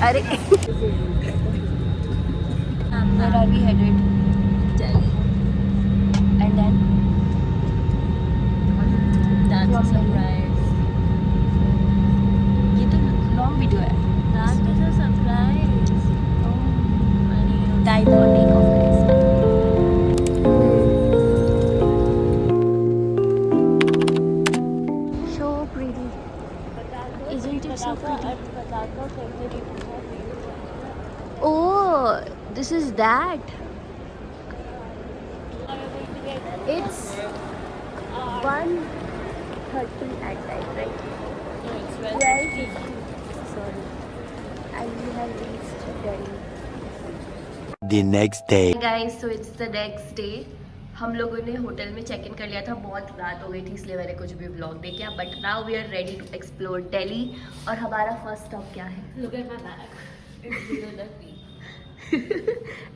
अरे where are we headed? Delhi. And then That's a From surprise. ये तो long video है. That is a surprise. Funny. Time for takeoff, guys. So pretty. Isn't it so pretty? Oh, this is that. It's 1:30 at night, right? 12:50. Sorry. And we have reached Delhi. The next day. Hey guys, so it's the next day. हम लोगों ने hotel में check in कर लिया था. बहुत रात हो गई थी इसलिए मैंने कुछ भी व्लॉग नहीं किया. But now we are ready to explore Delhi. और हमारा फर्स्ट स्टॉप क्या है? Look at my bag. It's bigger than me.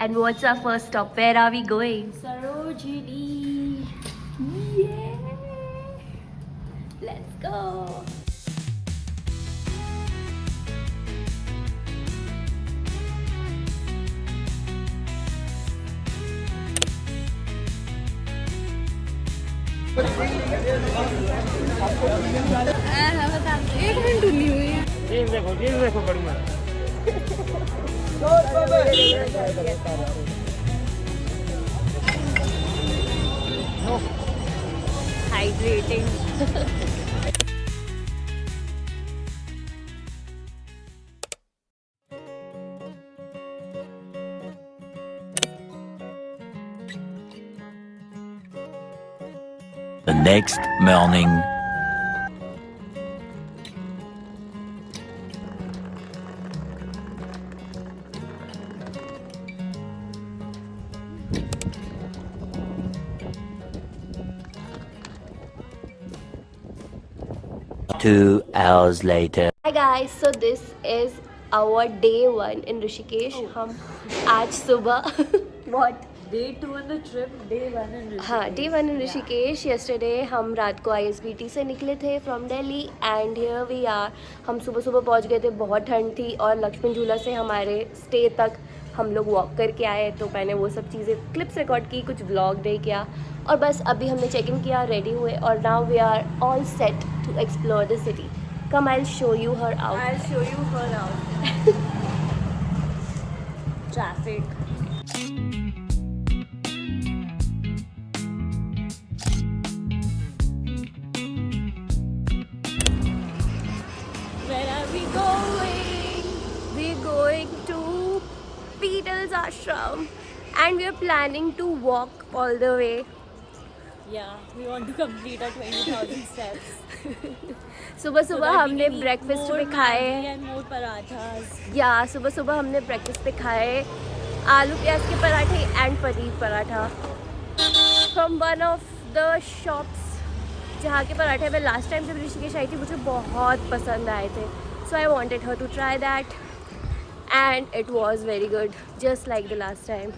And what's our first stop? Where are we going? Sarojini. Yeah. Let's go. एक minute ढूंढी हुई है. ये देखो बड़ी माँ. Hydrating. The next morning. Two hours later. Hi guys, so this is our day 1 in Rishikesh. हम आज सुबह what? Day 2 on the trip. Day 1 in Rishikesh. हाँ, day 1 in Rishikesh. Yesterday हम रात को ISBT से निकले थे from Delhi and here we are. हम सुबह सुबह पहुँच गए थे. बहुत ठंड थी और लक्ष्मण झूला से हमारे स्टे तक हम लोग वॉक करके आए. तो मैंने वो सब चीज़ें क्लिप्स रिकॉर्ड की, कुछ व्लॉग नहीं किया. और बस अभी हमने चेक इन किया, रेडी हुए और now we are all set to explore the city. Come, I'll show you her out. I'll show you her out. Traffic. Where are we going? We're going to Beatles Ashram and we're planning to walk all the way. Yeah, we want to complete our 20,000 steps. सुबह So सुबह that we हमने can eat breakfast more में खाए. Maggi and more parathas. या सुबह सुबह हमने breakfast पे खाए आलू प्याज के पराठे and paneer paratha from one of the shops जहाँ के पराठे मैं लास्ट टाइम जब ऋषिकेश आई थी मुझे बहुत पसंद आए थे. So I wanted her to try that and it was very good just like the last time.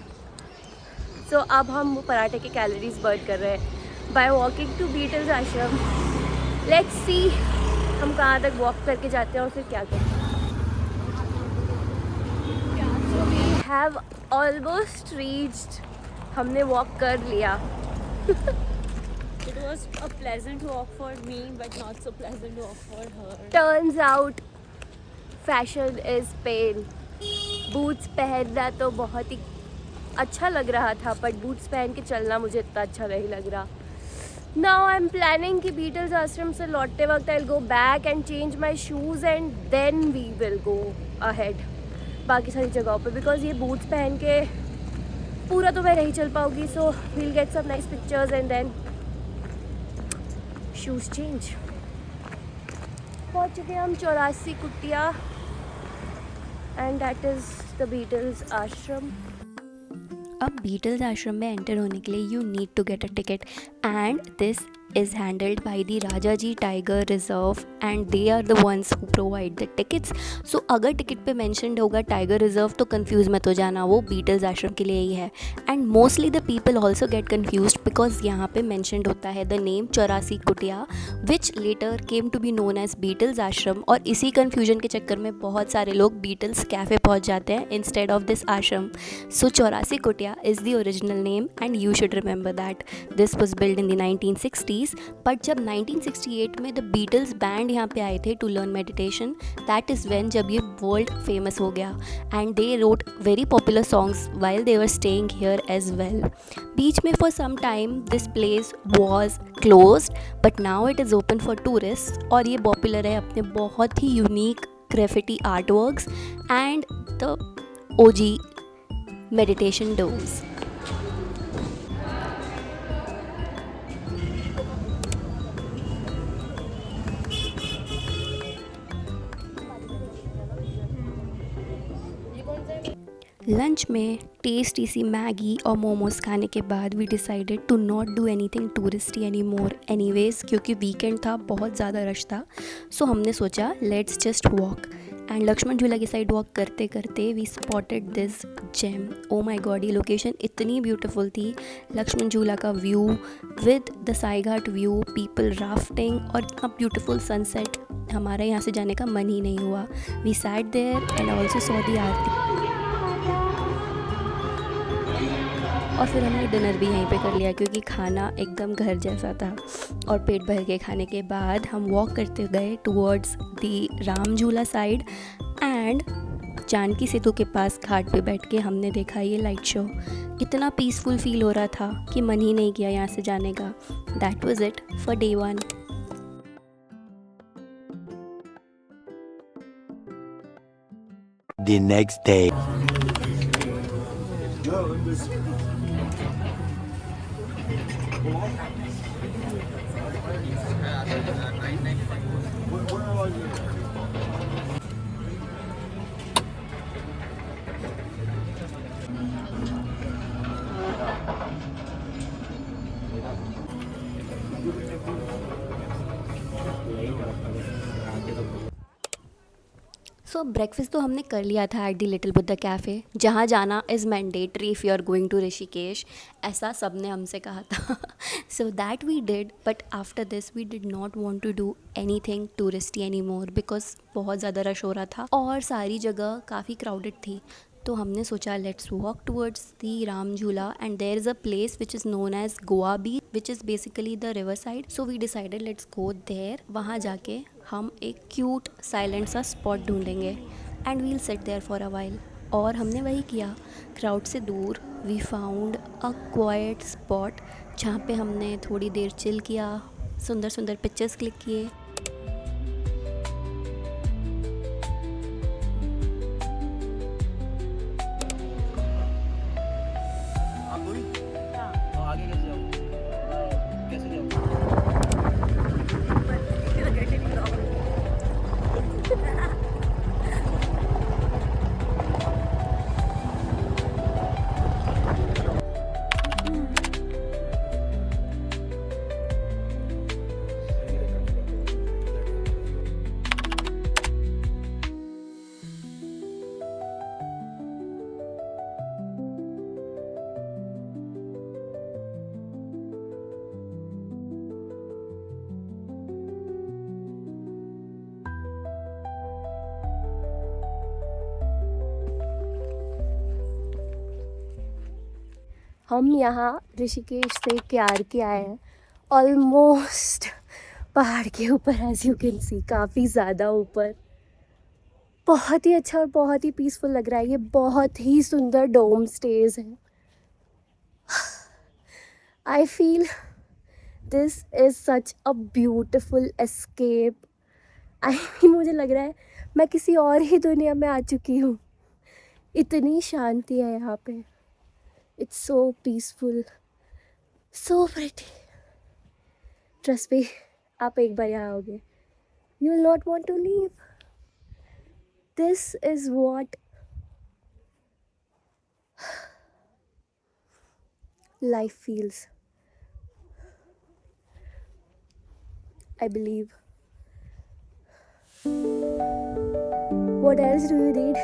So अब हम वो पराठे के कैलोरीज बर्न कर रहे हैं बाय वॉकिंग टू बीटल्स आश्रम. लेट्स सी हम कहाँ तक वॉक करके जाते हैं और फिर क्या करते हैं. So we have almost reached. हमने वॉक कर लिया. It was a pleasant walk for me, but not so pleasant walk for her. Turns out fashion is pain. Boots पहनना तो बहुत ही अच्छा लग रहा था बट बूट्स पहन के चलना मुझे इतना अच्छा नहीं लग रहा. नाउ आई एम प्लानिंग कि बीटल्स आश्रम से लौटते वक्त I will go back and change my shoes and then we will go ahead बाकी सारी जगहों पे बिकॉज ये बूट्स पहन के पूरा तो मैं नहीं चल पाऊँगी. So we'll get some nice pictures and then shoes change. पहुँच चुके हम 84 Kutiya and that is the Beatles Ashram. अब बीटल्स आश्रम में एंटर होने के लिए you need to get a ticket and this is handled by the Rajaji Tiger Reserve and they are the ones who provide the tickets. So अगर ticket पे mentioned होगा tiger reserve तो confuse मत हो जाना, वो बीटल्स आश्रम के लिए ही है. And mostly the people also get confuse because यहाँ पे मैंशनड होता है the name 84 Kutia which later came to be known as Beatles Ashram. और इसी कन्फ्यूजन के चक्कर में बहुत सारे लोग बीटल्स कैफ़े पहुँच जाते हैं इंस्टेड ऑफ दिस आश्रम. सो 84 कुटिया is the original name and you should remember that. This was build in the 1960s. But जब 1968 में द बीटल्स बैंड यहाँ पे आए थे to learn meditation, that is when जब ये वर्ल्ड फेमस हो गया and they wrote very popular songs while they were staying here as well. बीच में for some time this place was closed but now it is open for tourist और ये popular है अपने बहुत ही unique graffiti art works and the OG meditation domes. Lunch में tasty सी मैगी और मोमोज खाने के बाद we decided to not do anything touristy any more anyways, क्योंकि वीकेंड था, बहुत ज़्यादा रश था. सो हमने सोचा let's just walk. And Lakshman Jhula की साइड वॉक करते करते we spotted this gem. Oh my god, ये लोकेशन इतनी ब्यूटीफुल थी. लक्ष्मण झूला का view with the Sai Ghat view, people rafting और इतना ब्यूटीफुल सनसेट, हमारा यहाँ से जाने का मन ही नहीं हुआ. We sat there and also saw the aarti. और फिर हमने डिनर भी यहीं पे कर लिया क्योंकि खाना एकदम घर जैसा था. और पेट भर के खाने के बाद हम वॉक करते गए टुवर्ड्स दी राम झूला साइड एंड जानकी सेतु के पास घाट पे बैठ के हमने देखा ये लाइट शो. इतना पीसफुल फील हो रहा था कि मन ही नहीं किया यहाँ से जाने का. That was it for day 1. The next day. So breakfast तो हमने कर लिया था at the little Buddha cafe, जहाँ जाना is mandatory if you are going to Rishikesh, ऐसा सब ने हमसे कहा था. So that we did, but after this we did not want to do anything touristy any more because बहुत ज़्यादा रश हो रहा था और सारी जगह काफ़ी क्राउडेड थी. तो हमने सोचा let's walk towards the Ram Jhula and there is a place which is known as Goa beach which is basically the river side. So we decided let's go there. वहाँ जाके हम एक क्यूट साइलेंट सा स्पॉट ढूंढेंगे and we'll sit there for a while. और हमने वही किया. क्राउड से दूर we found a quiet spot जहाँ पे हमने थोड़ी देर चिल किया, सुंदर सुंदर पिक्चर्स क्लिक किए. हम यहाँ ऋषिकेश से क्यार के आए हैं, ऑलमोस्ट पहाड़ के ऊपर, एज यू कैन सी काफ़ी ज़्यादा ऊपर. बहुत ही अच्छा और बहुत ही पीसफुल लग रहा है. ये बहुत ही सुंदर डोम स्टेज है. I feel this is such a beautiful escape. I mean मुझे लग रहा है मैं किसी और ही दुनिया में आ चुकी हूँ. इतनी शांति है यहाँ पे. It's so peaceful, so pretty. Trust me, आप एक बार यहाँ आओगे, you will not want to leave. This is what life feels. I believe. What else do you need?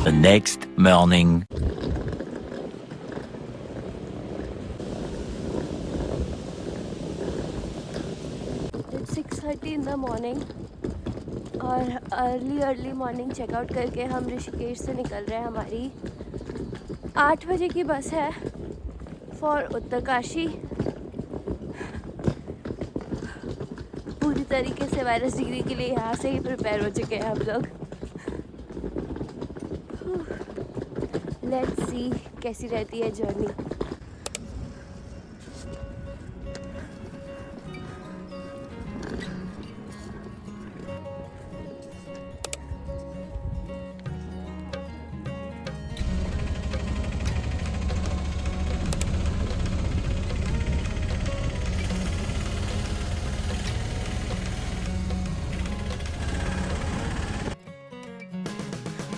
The next morning. It's 6:30 in the morning और early morning checkout करके हम ऋषिकेश से निकल रहे हैं। हमारी 8 बजे की बस है फॉर उत्तरकाशी। पूरी तरीके से वायरस डिग्री के लिए यहाँ से ही प्रिपेयर हो चुके हैं हम लोग। लेट्स सी कैसी रहती है जर्नी।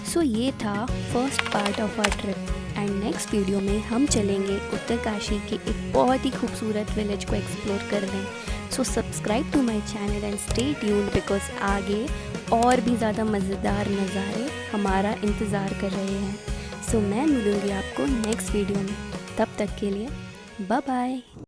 सो ये था first part of our trip and next video में हम चलेंगे उत्तरकाशी के एक बहुत ही खूबसूरत विलेज को एक्सप्लोर करने। So subscribe to my channel and stay tuned because आगे और भी ज़्यादा मज़ेदार नज़ारे हमारा इंतज़ार कर रहे हैं। सो मैं मिलूँगी आपको नेक्स्ट वीडियो में, तब तक के लिए बाय बाय।